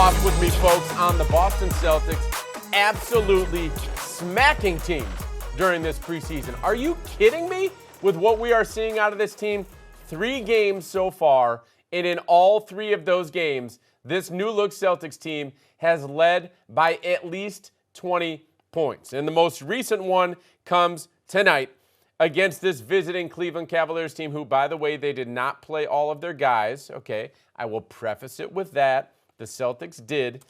off with me, folks, on the Boston Celtics absolutely smacking teams during this preseason. Are you kidding me with what we are seeing out of this team? 3 games so far, and in all 3 of those games, this new-look Celtics team has led by at least 20 points. And the most recent one comes tonight against this visiting Cleveland Cavaliers team, who, by the way, they did not play all of their guys. Okay, I will preface it with that. The Celtics did.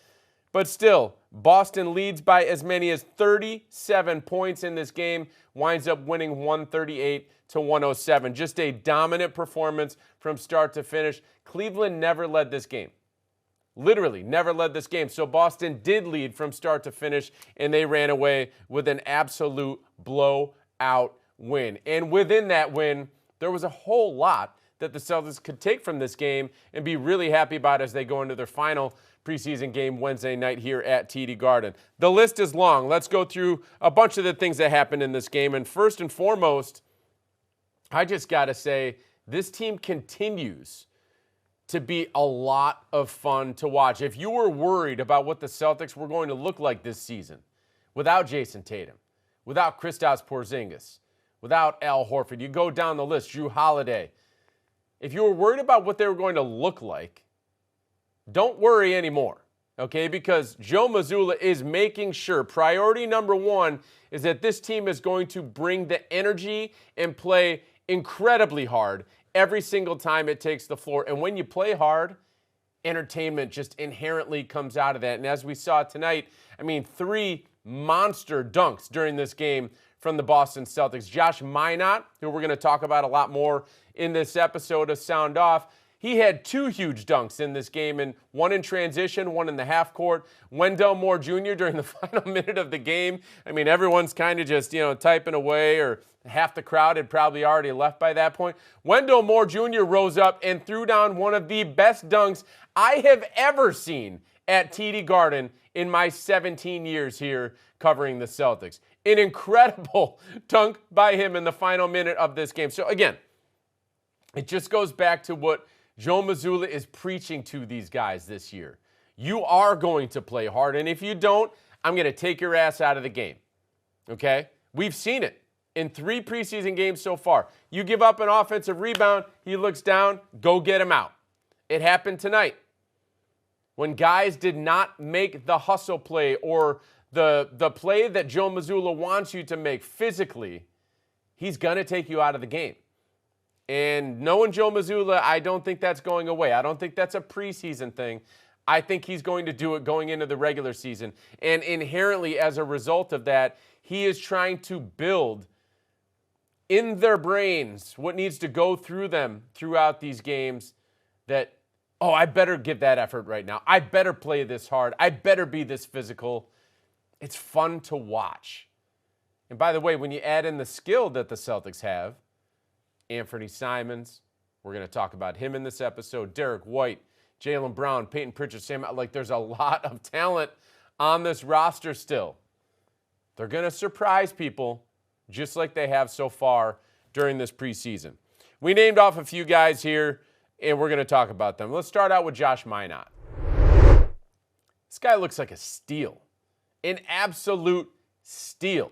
But still, Boston leads by as many as 37 points in this game, winds up winning 138-107. Just a dominant performance from start to finish. Cleveland never led this game. Literally never led this game. So Boston did lead from start to finish, and they ran away with an absolute blowout win. And within that win, there was a whole lot that the Celtics could take from this game and be really happy about as they go into their final preseason game Wednesday night here at TD Garden. The list is long. Let's go through a bunch of the things that happened in this game. And first and foremost, I just got to say, this team continues to be a lot of fun to watch. If you were worried about what the Celtics were going to look like this season, without Jason Tatum, without Kristaps Porzingis, without Al Horford, you go down the list, Jrue Holiday. If you were worried about what they were going to look like, don't worry anymore, okay? Because Joe Mazzulla is making sure priority number 1 is that this team is going to bring the energy and play incredibly hard every single time it takes the floor. And when you play hard, entertainment just inherently comes out of that. And as we saw tonight, 3 monster dunks during this game from the Boston Celtics. Josh Minott, who we're going to talk about a lot more in this episode of Sound Off, he had 2 huge dunks in this game, and one in transition, one in the half court. Wendell Moore Jr. during the final minute of the game. Everyone's kind of just, typing away, or half the crowd had probably already left by that point. Wendell Moore Jr. rose up and threw down one of the best dunks I have ever seen at TD Garden in my 17 years here covering the Celtics. An incredible dunk by him in the final minute of this game. So again, it just goes back to what Joe Mazzulla is preaching to these guys this year. You are going to play hard, and if you don't, I'm going to take your ass out of the game, okay? We've seen it in 3 preseason games so far. You give up an offensive rebound, he looks down, go get him out. It happened tonight. When guys did not make the hustle play or the play that Joe Mazzulla wants you to make physically, he's going to take you out of the game. And knowing Joe Mazzulla, I don't think that's going away. I don't think that's a preseason thing. I think he's going to do it going into the regular season. And inherently, as a result of that, he is trying to build in their brains what needs to go through them throughout these games that, oh, I better give that effort right now. I better play this hard. I better be this physical. It's fun to watch. And by the way, when you add in the skill that the Celtics have, Anfernee Simons, we're going to talk about him in this episode, Derek White, Jaylen Brown, Peyton Pritchard, there's a lot of talent on this roster still. They're going to surprise people just like they have so far during this preseason. We named off a few guys here, and we're going to talk about them. Let's start out with Josh Minott. This guy looks like a steal, an absolute steal.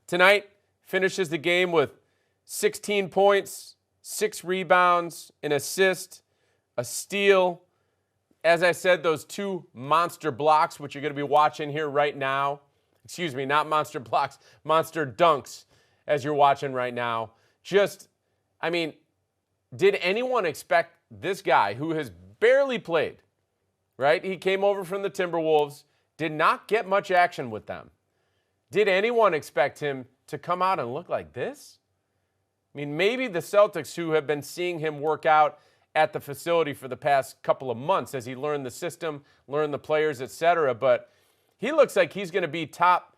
Tonight, finishes the game with 16 points, 6 rebounds, an assist, a steal. As I said, those 2 monster blocks, which you're going to be watching here right now. Excuse me, not monster blocks, monster dunks, as you're watching right now. Did anyone expect this guy, who has barely played, right? He came over from the Timberwolves, did not get much action with them. Did anyone expect him to come out and look like this? Maybe the Celtics, who have been seeing him work out at the facility for the past couple of months as he learned the system, learned the players, etc. But he looks like he's going to be top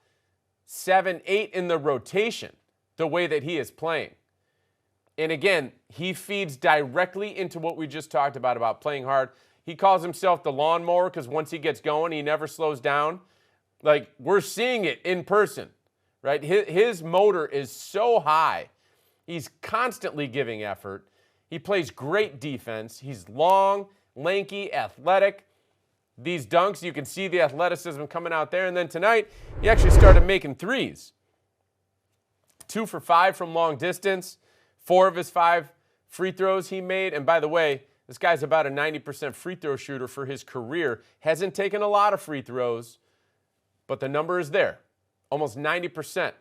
7, 8 in the rotation the way that he is playing. And again, he feeds directly into what we just talked about playing hard. He calls himself the lawnmower because once he gets going, he never slows down. We're seeing it in person, right? His motor is so high. He's constantly giving effort. He plays great defense. He's long, lanky, athletic. these dunks. You can see the athleticism coming out there. And then tonight, he actually started making threes. 2 for 5 from long distance. 4 of his 5 free throws he made. And by the way, this guy's about a 90% free throw shooter for his career. Hasn't taken a lot of free throws, but the number is there. Almost 90%.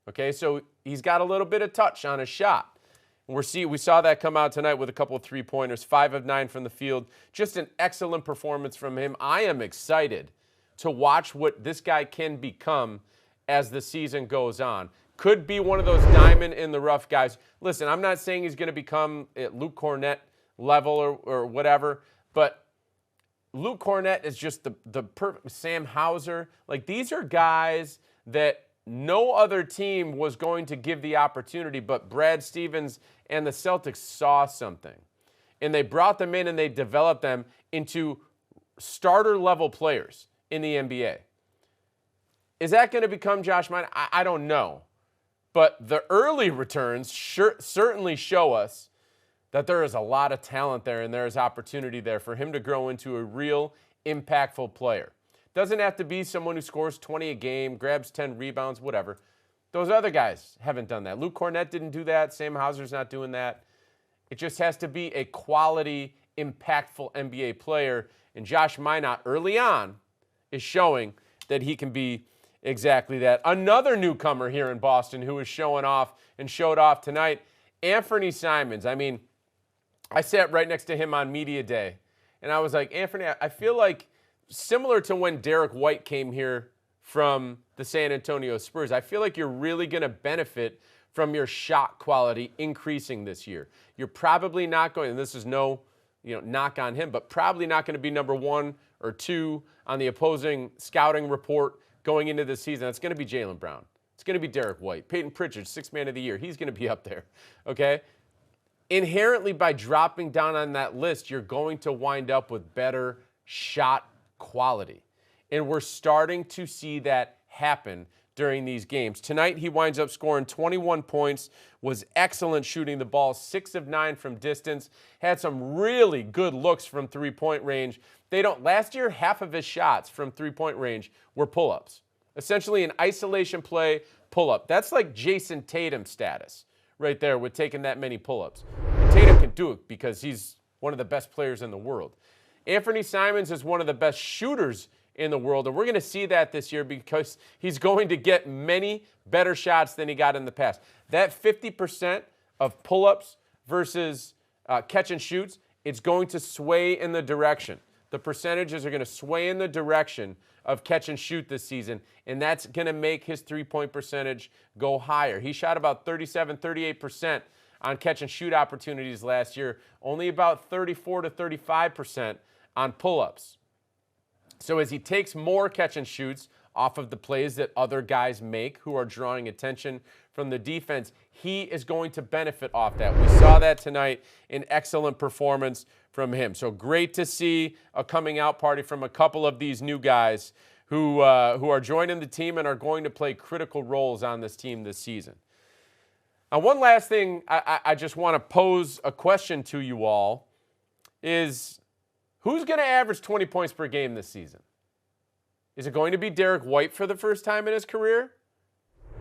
Okay, so he's got a little bit of touch on his shot. We saw that come out tonight with a couple of three-pointers, 5 of 9 from the field. Just an excellent performance from him. I am excited to watch what this guy can become as the season goes on. Could be one of those diamond-in-the-rough guys. Listen, I'm not saying he's going to become at Luke Cornett level or whatever, but Luke Cornett is just the perfect. Sam Hauser. Like, these are guys that no other team was going to give the opportunity, but Brad Stevens and the Celtics saw something. And they brought them in and they developed them into starter-level players in the NBA. Is that going to become Josh Minott? I don't know. But the early returns certainly show us that there is a lot of talent there and there is opportunity there for him to grow into a real impactful player. Doesn't have to be someone who scores 20 a game, grabs 10 rebounds, whatever. Those other guys haven't done that. Luke Cornett didn't do that. Sam Hauser's not doing that. It just has to be a quality, impactful NBA player. And Josh Minott early on is showing that he can be exactly that. Another newcomer here in Boston who is showing off and showed off tonight, Anfernee Simons. I mean, I sat right next to him on media day, and I was like, Anfernee, I feel like similar to when Derek White came here from the San Antonio Spurs, I feel like you're really going to benefit from your shot quality increasing this year. You're probably not going, and this is no knock on him, but probably not going to be number 1 or 2 on the opposing scouting report going into the season. It's going to be Jaylen Brown. It's going to be Derek White. Peyton Pritchard, 6th man of the year. He's going to be up there, okay? Inherently, by dropping down on that list, you're going to wind up with better shot quality. And we're starting to see that happen during these games. Tonight, he winds up scoring 21 points, was excellent shooting the ball, 6 of 9 from distance, had some really good looks from three-point range. Last year, half of his shots from three-point range were pull-ups. Essentially an isolation play pull-up. That's like Jason Tatum status right there with taking that many pull-ups. And Tatum can do it because he's one of the best players in the world. Anfernee Simons is one of the best shooters in the world, and we're going to see that this year because he's going to get many better shots than he got in the past. That 50% of pull-ups versus catch and shoots, it's going to sway in the direction. The percentages are going to sway in the direction of catch and shoot this season, and that's going to make his three-point percentage go higher. He shot about 37, 38% on catch and shoot opportunities last year, only about 34 to 35% on pull-ups. So as he takes more catch and shoots off of the plays that other guys make who are drawing attention from the defense, he is going to benefit off that. We saw that tonight, an excellent performance from him. So great to see a coming out party from a couple of these new guys who are joining the team and are going to play critical roles on this team this season. Now, one last thing I just want to pose a question to you all is, who's going to average 20 points per game this season? Is it going to be Derek White for the first time in his career?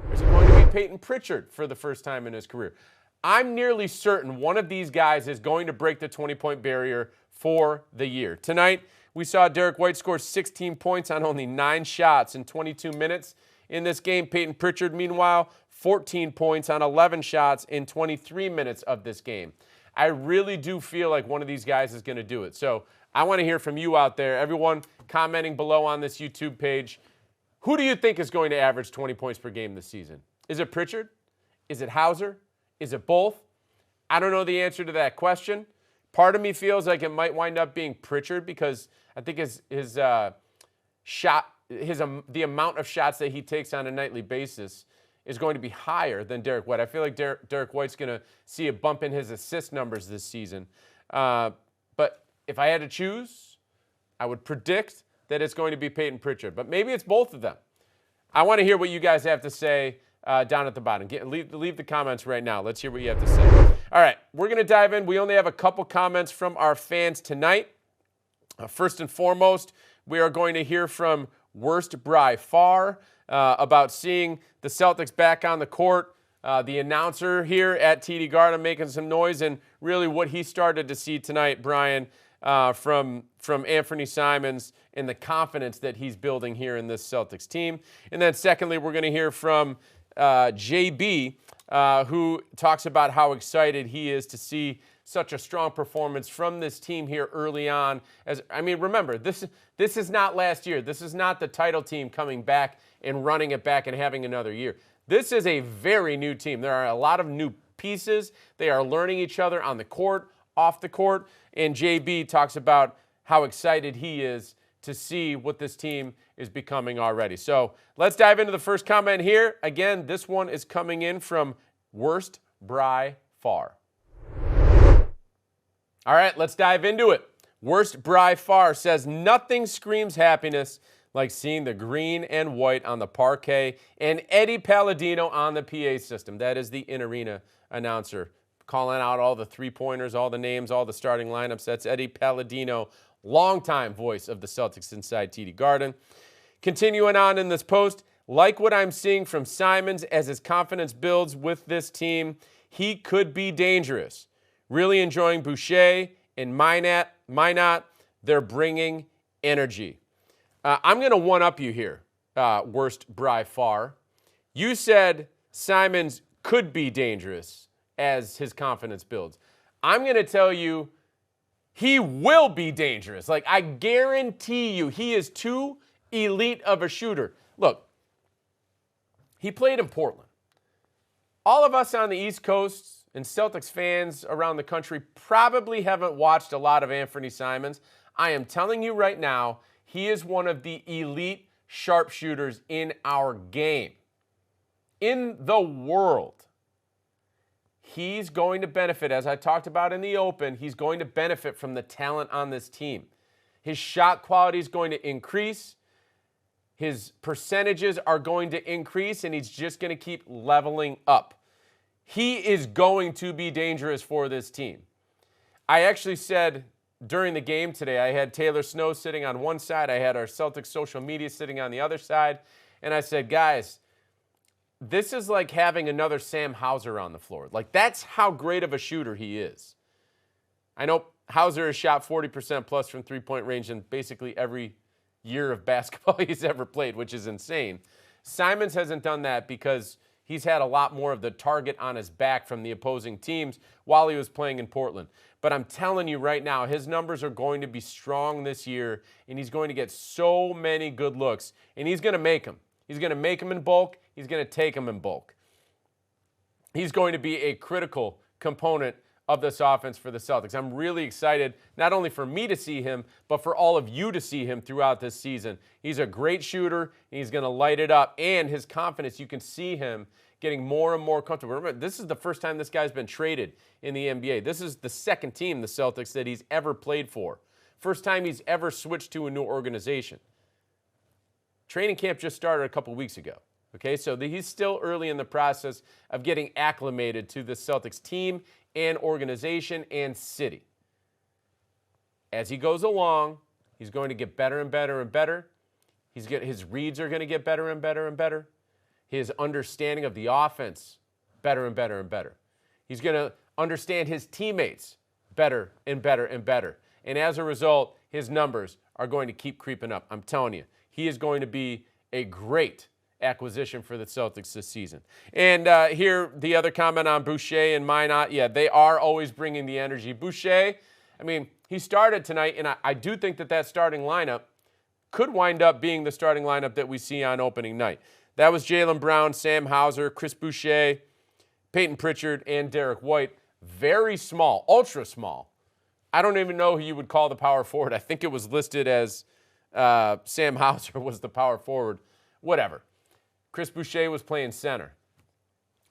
Or is it going to be Peyton Pritchard for the first time in his career? I'm nearly certain one of these guys is going to break the 20-point barrier for the year. Tonight, we saw Derek White score 16 points on only 9 shots in 22 minutes. In this game, Peyton Pritchard, meanwhile, 14 points on 11 shots in 23 minutes of this game. I really do feel like one of these guys is going to do it. So I want to hear from you out there, everyone commenting below on this YouTube page. Who do you think is going to average 20 points per game this season? Is it Pritchard? Is it Hauser? Is it both? I don't know the answer to that question. Part of me feels like it might wind up being Pritchard because I think the amount of shots that he takes on a nightly basis is going to be higher than Derek White. I feel like Derek White's going to see a bump in his assist numbers this season. But if I had to choose, I would predict that it's going to be Peyton Pritchard. But maybe it's both of them. I want to hear what you guys have to say down at the bottom. Leave the comments right now. Let's hear what you have to say. All right, we're going to dive in. We only have a couple comments from our fans tonight. First and foremost, We are going to hear from Worst by Far about seeing the Celtics back on the court. The announcer here at TD Garden making some noise, and really what he started to see tonight, Brian, from Anfernee Simons and the confidence that he's building here in this Celtics team. And then secondly, we're going to hear from JB, who talks about how excited he is to see such a strong performance from this team here early on. Remember, this is not last year. This is not the title team coming back and running it back and having another year. This is a very new team. There are a lot of new pieces. They are learning each other on the court, off the court, and JB talks about how excited he is to see what this team is becoming already. So let's dive into the first comment here. Again, this one is coming in from Worst by Far. All right, let's dive into it. Worst by Far says, nothing screams happiness like seeing the green and white on the parquet and Eddie Palladino on the PA system. That is the in-arena announcer calling out all the three-pointers, all the names, all the starting lineups. That's Eddie Palladino, longtime voice of the Celtics inside TD Garden. Continuing on in this post, like what I'm seeing from Simons as his confidence builds with this team, he could be dangerous. Really enjoying Boucher and Minott. They're bringing energy. I'm going to one-up you here, Worst by Far. You said Simons could be dangerous as his confidence builds. I'm going to tell you he will be dangerous. Like, I guarantee you, he is too elite of a shooter. Look, he played in Portland. All of us on the East Coast and Celtics fans around the country probably haven't watched a lot of Anfernee Simons. I am telling you right now, he is one of the elite sharpshooters in our game. In the world. He's going to benefit, as I talked about in the open, he's going to benefit from the talent on this team. His shot quality is going to increase. His percentages are going to increase, and he's just going to keep leveling up. He is going to be dangerous for this team. I actually said during the game today, I had Taylor Snow sitting on one side. I had our Celtics social media sitting on the other side. And I said, guys, this is like having another Sam Hauser on the floor. Like, that's how great of a shooter he is. I know Hauser has shot 40% plus from three-point range in basically every year of basketball he's ever played, which is insane. Simons hasn't done that because he's had a lot more of the target on his back from the opposing teams while he was playing in Portland. But I'm telling you right now, his numbers are going to be strong this year, and he's going to get so many good looks, and he's going to make them. He's going to make them in bulk. He's going to take them in bulk. He's going to be a critical component of this offense for the Celtics. I'm really excited, not only for me to see him, but for all of you to see him throughout this season. He's a great shooter, and he's going to light it up. And his confidence, you can see him getting more and more comfortable. Remember, this is the first time this guy's been traded in the NBA. This is the second team, the Celtics, that he's ever played for. First time he's ever switched to a new organization. Training camp just started a couple weeks ago. Okay, so he's still early in the process of getting acclimated to the Celtics team and organization and city. As he goes along, he's going to get better and better and better. His reads are going to get better and better and better. His understanding of the offense, better and better and better. He's going to understand his teammates better and better and better. And as a result, his numbers are going to keep creeping up. I'm telling you, he is going to be a great acquisition for the Celtics this season. And here, the other comment on Boucher and Minott. Yeah, they are always bringing the energy. Boucher, I mean, he started tonight, and I do think that starting lineup could wind up being the starting lineup that we see on opening night. That was Jaylen Brown, Sam Hauser, Chris Boucher, Peyton Pritchard, and Derek White. Very small, ultra small. I don't even know who you would call the power forward. I think it was listed as Sam Hauser was the power forward. Whatever. Chris Boucher was playing center.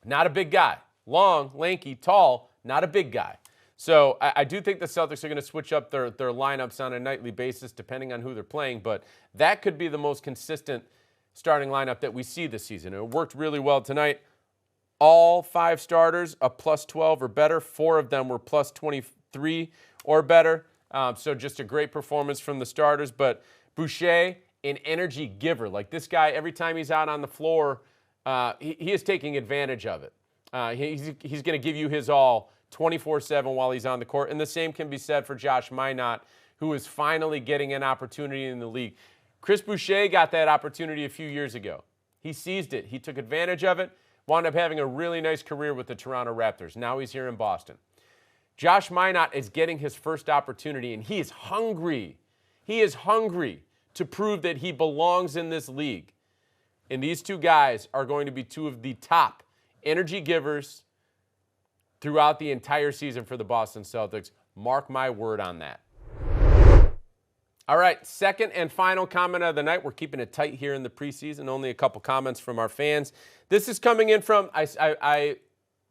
Not a big guy. Long, lanky, tall, not a big guy. So I do think the Celtics are going to switch up their lineups on a nightly basis depending on who they're playing, but that could be the most consistent starting lineup that we see this season. It worked really well tonight. All 5 starters, a plus 12 or better. 4 of them were plus 23 or better. So just a great performance from the starters. But Boucher, an energy giver. Like this guy, every time he's out on the floor, he is taking advantage of it. He's going to give you his all 24/7 while he's on the court. And the same can be said for Josh Minott, who is finally getting an opportunity in the league. Chris Boucher got that opportunity a few years ago. He seized it. He took advantage of it, wound up having a really nice career with the Toronto Raptors. Now he's here in Boston. Josh Minott is getting his first opportunity, and he is hungry. He is hungry to prove that he belongs in this league. And these two guys are going to be two of the top energy givers throughout the entire season for the Boston Celtics. Mark my word on that. All right, second and final comment of the night. We're keeping it tight here in the preseason. Only a couple comments from our fans. This is coming in from, I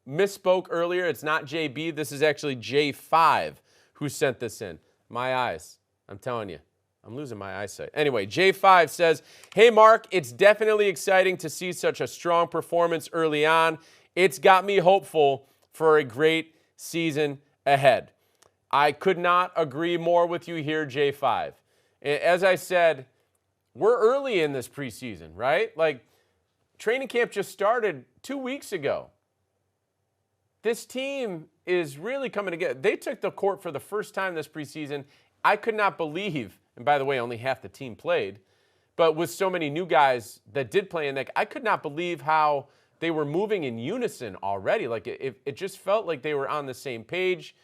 misspoke earlier. It's not JB. This is actually J5 who sent this in. My eyes. I'm telling you. I'm losing my eyesight. Anyway, J5 says, hey, Mark, it's definitely exciting to see such a strong performance early on. It's got me hopeful for a great season ahead. I could not agree more with you here, J5. As I said, we're early in this preseason, right? Like, training camp just started 2 weeks ago. This team is really coming together. They took the court for the first time this preseason. I could not believe, and by the way, only half the team played, but with so many new guys that did play in that, I could not believe how they were moving in unison already. Like, it just felt like they were on the same page.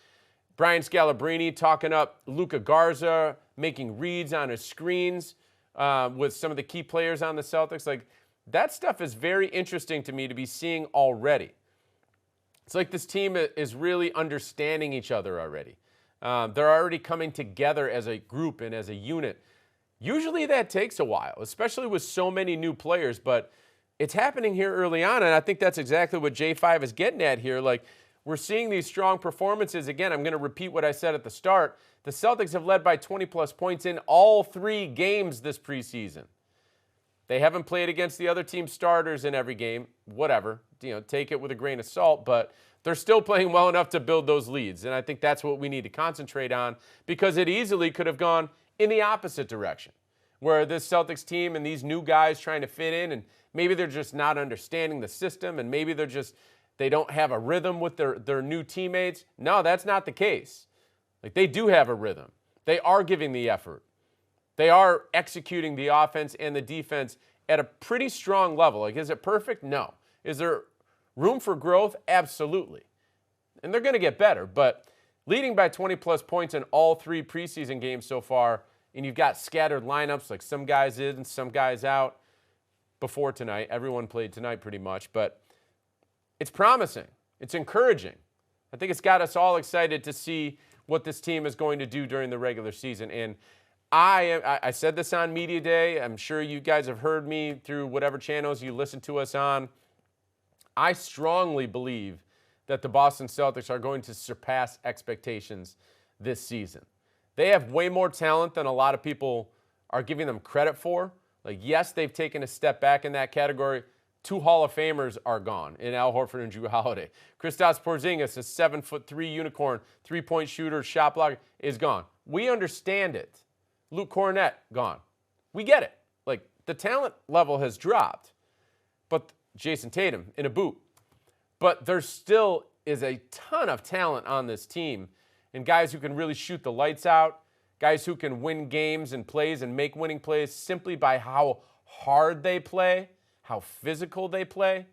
Brian Scalabrine talking up Luka Garza, making reads on his screens with some of the key players on the Celtics. Like, that stuff is very interesting to me to be seeing already. It's like this team is really understanding each other already. They're already coming together as a group and as a unit. Usually that takes a while, especially with so many new players, but it's happening here early on, and I think that's exactly what J5 is getting at here. Like, we're seeing these strong performances. Again, I'm going to repeat what I said at the start. The Celtics have led by 20-plus points in all 3 games this preseason. They haven't played against the other team's starters in every game. Whatever. Take it with a grain of salt, but they're still playing well enough to build those leads, and I think that's what we need to concentrate on because it easily could have gone in the opposite direction, where this Celtics team and these new guys trying to fit in, and maybe they're just not understanding the system, and maybe they don't have a rhythm with their new teammates. No, that's not the case. Like, they do have a rhythm. They are giving the effort. They are executing the offense and the defense at a pretty strong level. Like, is it perfect? No. Is there room for growth? Absolutely. And they're going to get better, but leading by 20-plus points in all 3 preseason games so far, and you've got scattered lineups, like some guys in and some guys out before tonight. Everyone played tonight pretty much, but it's promising. It's encouraging. I think it's got us all excited to see what this team is going to do during the regular season. And I said this on Media Day. I'm sure you guys have heard me through whatever channels you listen to us on. I strongly believe that the Boston Celtics are going to surpass expectations this season. They have way more talent than a lot of people are giving them credit for. Like, yes, they've taken a step back in that category. 2 Hall of Famers are gone in Al Horford and Drew Holiday. Kristaps Porzingis, a 7'3" unicorn, 3-point shooter, shot blocker, is gone. We understand it. Luke Cornett, gone. We get it. Like, the talent level has dropped. But Jason Tatum in a boot. But there still is a ton of talent on this team, and guys who can really shoot the lights out, guys who can win games and plays and make winning plays simply by how hard they play, how physical they play.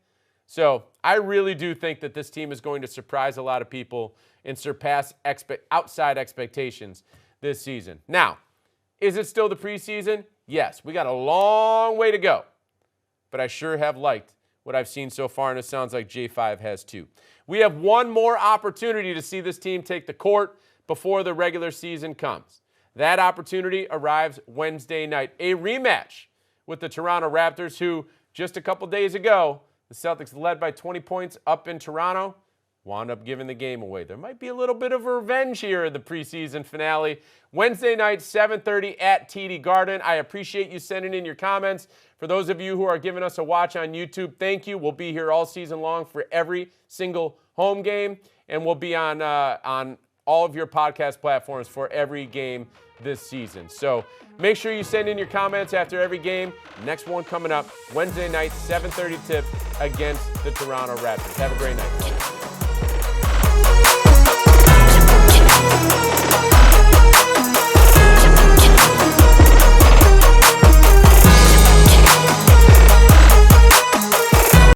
So I really do think that this team is going to surprise a lot of people and surpass outside expectations this season. Now, is it still the preseason? Yes, we got a long way to go, but I sure have liked what I've seen so far, and it sounds like J5 has too. We have one more opportunity to see this team take the court before the regular season comes. That opportunity arrives Wednesday night, a rematch with the Toronto Raptors, who just a couple days ago, the Celtics led by 20 points up in Toronto, wound up giving the game away. There might be a little bit of revenge here in the preseason finale. Wednesday night, 7:30 at TD Garden. I appreciate you sending in your comments. For those of you who are giving us a watch on YouTube, thank you. We'll be here all season long for every single home game, and we'll be on all of your podcast platforms for every game this season. So make sure you send in your comments after every game. Next one coming up Wednesday night, 7:30 tip against the Toronto Raptors. Have a great night.